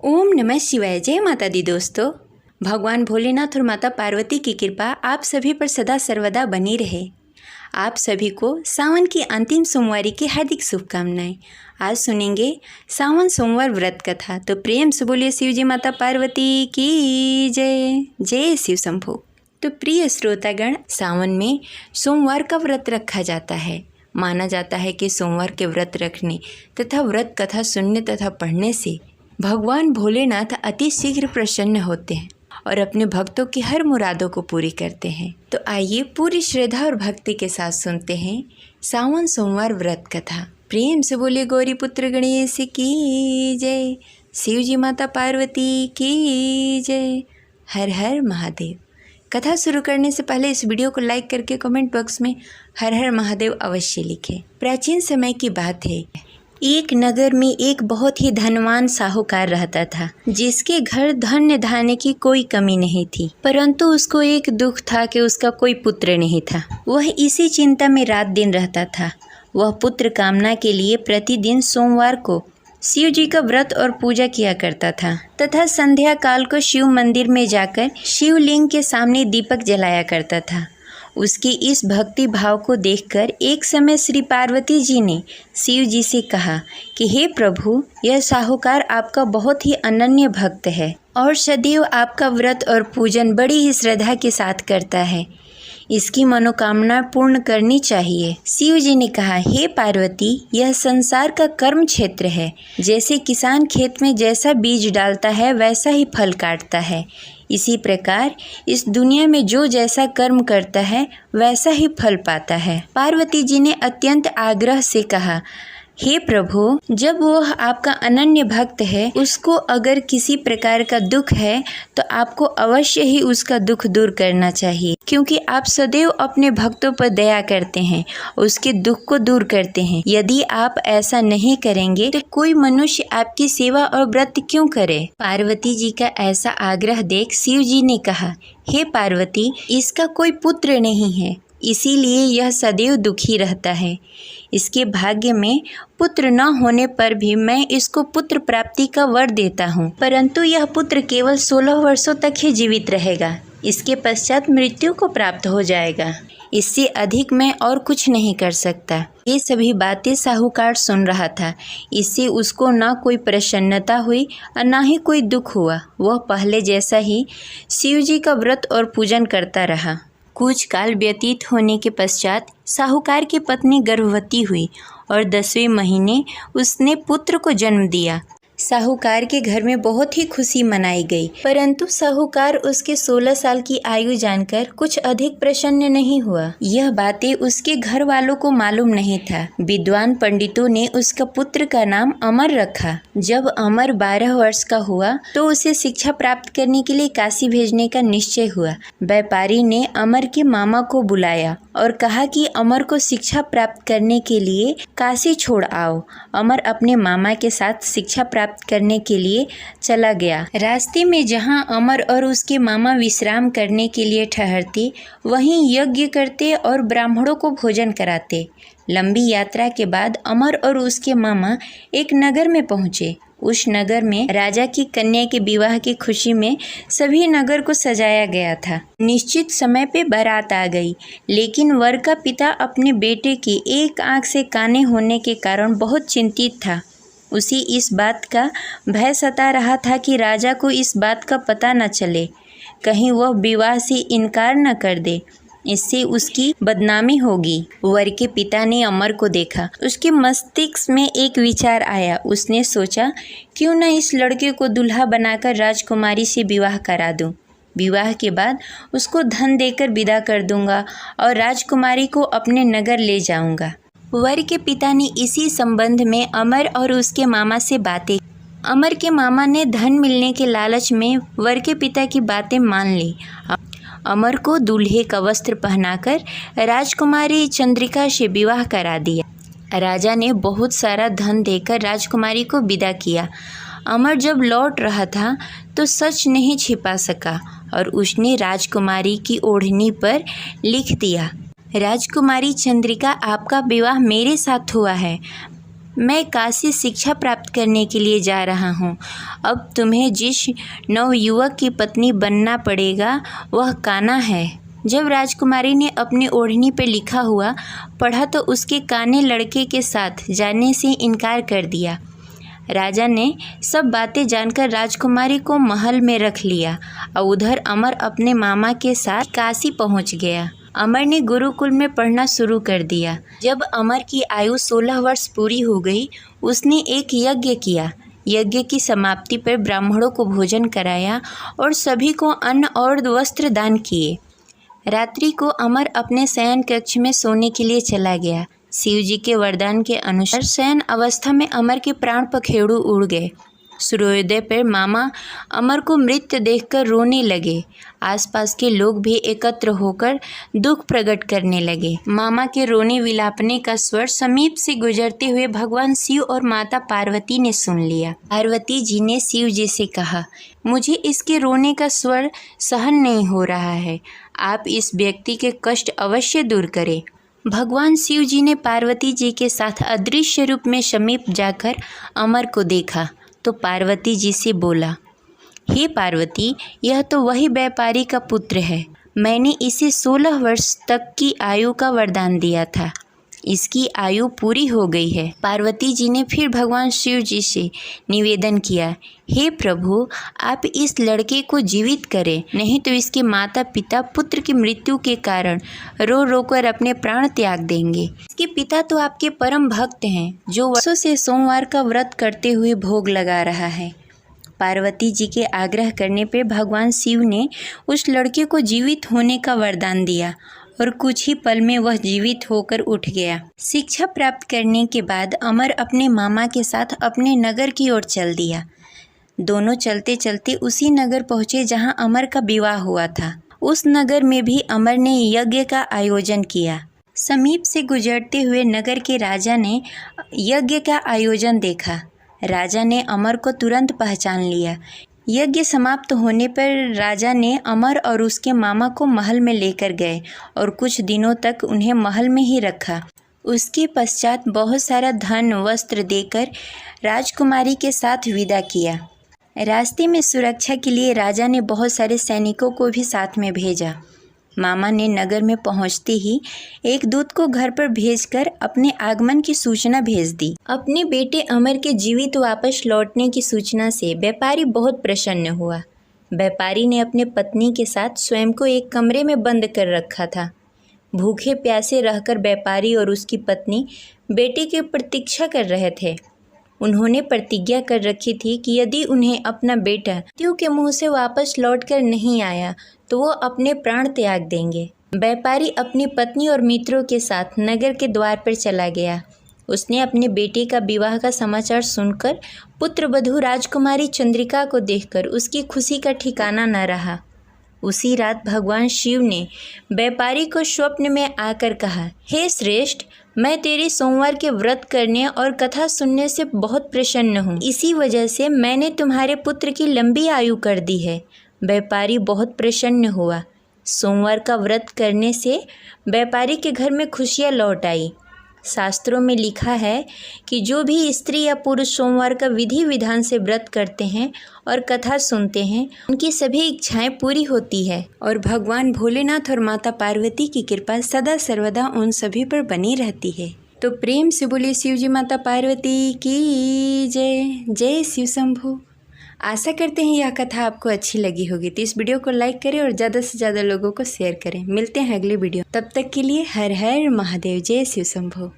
ओम नमः शिवाय। जय माता दी दोस्तों। भगवान भोलेनाथ और माता पार्वती की कृपा आप सभी पर सदा सर्वदा बनी रहे। आप सभी को सावन की अंतिम सोमवारी की हार्दिक शुभकामनाएं। आज सुनेंगे सावन सोमवार व्रत कथा, तो प्रेम से बोलिए शिव जी माता पार्वती की जय। जय शिव शंभो। तो प्रिय श्रोतागण, सावन में सोमवार का व्रत रखा जाता है। माना जाता है कि सोमवार के व्रत रखने तथा व्रत कथा सुनने तथा पढ़ने से भगवान भोलेनाथ अति शीघ्र प्रसन्न होते हैं और अपने भक्तों की हर मुरादों को पूरी करते हैं। तो आइए पूरी श्रद्धा और भक्ति के साथ सुनते हैं सावन सोमवार व्रत कथा। प्रेम से बोलिए गौरी पुत्र गणेश की जय, शिव जी माता पार्वती की जय, हर हर महादेव। कथा शुरू करने से पहले इस वीडियो को लाइक करके कमेंट बॉक्स में हर हर महादेव अवश्य लिखें। प्राचीन समय की बात है, एक नगर में एक बहुत ही धनवान साहूकार रहता था, जिसके घर धन्य धान्य की कोई कमी नहीं थी। परंतु उसको एक दुख था कि उसका कोई पुत्र नहीं था। वह इसी चिंता में रात दिन रहता था। वह पुत्र कामना के लिए प्रतिदिन सोमवार को शिव जी का व्रत और पूजा किया करता था तथा संध्या काल को शिव मंदिर में जाकर शिवलिंग के सामने दीपक जलाया करता था। उसके इस भक्ति भाव को देखकर एक समय श्री पार्वती जी ने शिव जी से कहा कि हे प्रभु, यह साहूकार आपका बहुत ही अनन्य भक्त है और सदैव आपका व्रत और पूजन बड़ी ही श्रद्धा के साथ करता है। इसकी मनोकामना पूर्ण करनी चाहिए। शिव जी ने कहा, हे पार्वती, यह संसार का कर्म क्षेत्र है। जैसे किसान खेत में जैसा बीज डालता है वैसा ही फल काटता है, इसी प्रकार इस दुनिया में जो जैसा कर्म करता है वैसा ही फल पाता है। पार्वती जी ने अत्यंत आग्रह से कहा, हे प्रभु, जब वह आपका अनन्य भक्त है, उसको अगर किसी प्रकार का दुख है तो आपको अवश्य ही उसका दुख दूर करना चाहिए, क्योंकि आप सदैव अपने भक्तों पर दया करते हैं, उसके दुख को दूर करते हैं। यदि आप ऐसा नहीं करेंगे तो कोई मनुष्य आपकी सेवा और व्रत क्यों करे? पार्वती जी का ऐसा आग्रह देख शिव जी ने कहा, हे पार्वती, इसका कोई पुत्र नहीं है, इसीलिए यह सदैव दुखी रहता है। इसके भाग्य में पुत्र न होने पर भी मैं इसको पुत्र प्राप्ति का वर देता हूँ, परंतु यह पुत्र केवल 16 वर्षों तक ही जीवित रहेगा। इसके पश्चात मृत्यु को प्राप्त हो जाएगा। इससे अधिक मैं और कुछ नहीं कर सकता। ये सभी बातें साहूकार सुन रहा था। इससे उसको न कोई प्रसन्नता हुई और न ही कोई दुख हुआ। वह पहले जैसा ही शिव जी का व्रत और पूजन करता रहा। कुछ काल व्यतीत होने के पश्चात साहूकार की पत्नी गर्भवती हुई और 10वें महीने उसने पुत्र को जन्म दिया। साहूकार के घर में बहुत ही खुशी मनाई गई, परंतु साहूकार उसके 16 साल की आयु जानकर कुछ अधिक प्रसन्न नहीं हुआ। यह बातें उसके घर वालों को मालूम नहीं था। विद्वान पंडितों ने उसका पुत्र का नाम अमर रखा। जब अमर 12 वर्ष का हुआ तो उसे शिक्षा प्राप्त करने के लिए काशी भेजने का निश्चय हुआ। व्यापारी ने अमर के मामा को बुलाया और कहा कि अमर को शिक्षा प्राप्त करने के लिए काशी छोड़ आओ। अमर अपने मामा के साथ शिक्षा प्राप्त करने के लिए चला गया। रास्ते में जहां अमर और उसके मामा विश्राम करने के लिए ठहरते, वहीं यज्ञ करते और ब्राह्मणों को भोजन कराते। लंबी यात्रा के बाद अमर और उसके मामा एक नगर में पहुंचे। उस नगर में राजा की कन्या के विवाह की खुशी में सभी नगर को सजाया गया था। निश्चित समय पे बारात आ गई, लेकिन वर का पिता अपने बेटे की एक आंख से काने होने के कारण बहुत चिंतित था। उसी इस बात का भय सता रहा था कि राजा को इस बात का पता न चले, कहीं वह विवाह से इनकार न कर दे, इससे उसकी बदनामी होगी। वर के पिता ने अमर को देखा। उसके मस्तिष्क में एक विचार आया। उसने सोचा, क्यों न इस लड़के को दुल्हा बनाकर राजकुमारी से विवाह करा दूं। विवाह के बाद उसको धन देकर विदा कर दूंगा और राजकुमारी को अपने नगर ले जाऊंगा। वर के पिता ने इसी संबंध में अमर और उसके मामा से बातें। अमर के मामा ने धन मिलने के लालच में वर के पिता की बातें मान ली। अमर को दूल्हे का वस्त्र पहनाकर राजकुमारी चंद्रिका से विवाह करा दिया। राजा ने बहुत सारा धन देकर राजकुमारी को विदा किया। अमर जब लौट रहा था तो सच नहीं छिपा सका और उसने राजकुमारी की ओढ़नी पर लिख दिया, राजकुमारी चंद्रिका, आपका विवाह मेरे साथ हुआ है। मैं काशी शिक्षा प्राप्त करने के लिए जा रहा हूँ। अब तुम्हें जिस नवयुवक की पत्नी बनना पड़ेगा वह कान्हा है। जब राजकुमारी ने अपनी ओढ़नी पर लिखा हुआ पढ़ा तो उसके कान्हे लड़के के साथ जाने से इनकार कर दिया। राजा ने सब बातें जानकर राजकुमारी को महल में रख लिया और उधर अमर अपने मामा के साथ काशी पहुंच गया। अमर ने गुरुकुल में पढ़ना शुरू कर दिया। जब अमर की आयु 16 वर्ष पूरी हो गई, उसने एक यज्ञ किया। यज्ञ की समाप्ति पर ब्राह्मणों को भोजन कराया और सभी को अन्न और वस्त्र दान किए। रात्रि को अमर अपने शयन कक्ष में सोने के लिए चला गया। शिव जी के वरदान के अनुसार शयन अवस्था में अमर के प्राण पखेरु उड़ गए। सूर्योदय पर मामा अमर को मृत देखकर रोने लगे। आसपास के लोग भी एकत्र होकर दुख प्रकट करने लगे। मामा के रोने विलापने का स्वर समीप से गुजरते हुए भगवान शिव और माता पार्वती ने सुन लिया। पार्वती जी ने शिव जी से कहा, मुझे इसके रोने का स्वर सहन नहीं हो रहा है। आप इस व्यक्ति के कष्ट अवश्य दूर करें। भगवान शिव जी ने पार्वती जी के साथ अदृश्य रूप में समीप जाकर अमर को देखा तो पार्वती जी से बोला, हे पार्वती, यह तो वही व्यापारी का पुत्र है। मैंने इसे 16 वर्ष तक की आयु का वरदान दिया था। इसकी आयु पूरी हो गई है। पार्वती जी ने फिर भगवान शिव जी से निवेदन किया, हे प्रभु, आप इस लड़के को जीवित करें, नहीं तो इसके माता पिता पुत्र की मृत्यु के कारण रो रो कर अपने प्राण त्याग देंगे। इसके पिता तो आपके परम भक्त हैं, जो वर्षों से सोमवार का व्रत करते हुए भोग लगा रहा है। पार्वती जी के आग्रह करने पर भगवान शिव ने उस लड़के को जीवित होने का वरदान दिया और कुछ ही पल में वह जीवित होकर उठ गया। शिक्षा प्राप्त करने के बाद अमर अपने मामा के साथ अपने नगर की ओर चल दिया। दोनों चलते चलते उसी नगर पहुँचे जहाँ अमर का विवाह हुआ था। उस नगर में भी अमर ने यज्ञ का आयोजन किया। समीप से गुजरते हुए नगर के राजा ने यज्ञ का आयोजन देखा। राजा ने अमर को तुरंत पहचान लिया। यज्ञ समाप्त होने पर राजा ने अमर और उसके मामा को महल में लेकर गए और कुछ दिनों तक उन्हें महल में ही रखा। उसके पश्चात बहुत सारा धन वस्त्र देकर राजकुमारी के साथ विदा किया। रास्ते में सुरक्षा के लिए राजा ने बहुत सारे सैनिकों को भी साथ में भेजा। मामा ने नगर में पहुंचते ही एक दूत को घर पर भेजकर अपने आगमन की सूचना भेज दी। अपने बेटे अमर के जीवित वापस लौटने की सूचना से व्यापारी बहुत प्रसन्न हुआ। व्यापारी ने अपने पत्नी के साथ स्वयं को एक कमरे में बंद कर रखा था। भूखे प्यासे रहकर व्यापारी और उसकी पत्नी बेटे की प्रतीक्षा कर रहे थे। उन्होंने प्रतिज्ञा कर रखी थी कि यदि उन्हें अपना बेटा मृत्यु के मुंह से वापस लौटकर नहीं आया तो वो अपने प्राण त्याग देंगे। व्यापारी अपनी पत्नी और मित्रों के साथ नगर के द्वार पर चला गया। उसने अपने बेटे का विवाह का समाचार सुनकर पुत्रवधू राजकुमारी चंद्रिका को देखकर उसकी खुशी का ठिकाना न रहा। उसी रात भगवान शिव ने व्यापारी को स्वप्न में आकर कहा, हे श्रेष्ठ, मैं तेरी सोमवार के व्रत करने और कथा सुनने से बहुत प्रसन्न हूँ। इसी वजह से मैंने तुम्हारे पुत्र की लंबी आयु कर दी है। व्यापारी बहुत प्रसन्न हुआ। सोमवार का व्रत करने से व्यापारी के घर में खुशियाँ लौट आई। शास्त्रों में लिखा है कि जो भी स्त्री या पुरुष सोमवार का विधि विधान से व्रत करते हैं और कथा सुनते हैं, उनकी सभी इच्छाएं पूरी होती है और भगवान भोलेनाथ और माता पार्वती की कृपा सदा सर्वदा उन सभी पर बनी रहती है। तो प्रेम से बोलिए शिव जी माता पार्वती की जय। जय शिव शंभू। आशा करते हैं यह कथा आपको अच्छी लगी होगी, तो इस वीडियो को लाइक करें और ज़्यादा से ज़्यादा लोगों को शेयर करें। मिलते हैं अगले वीडियो, तब तक के लिए हर हर महादेव। जय शिव शंभू।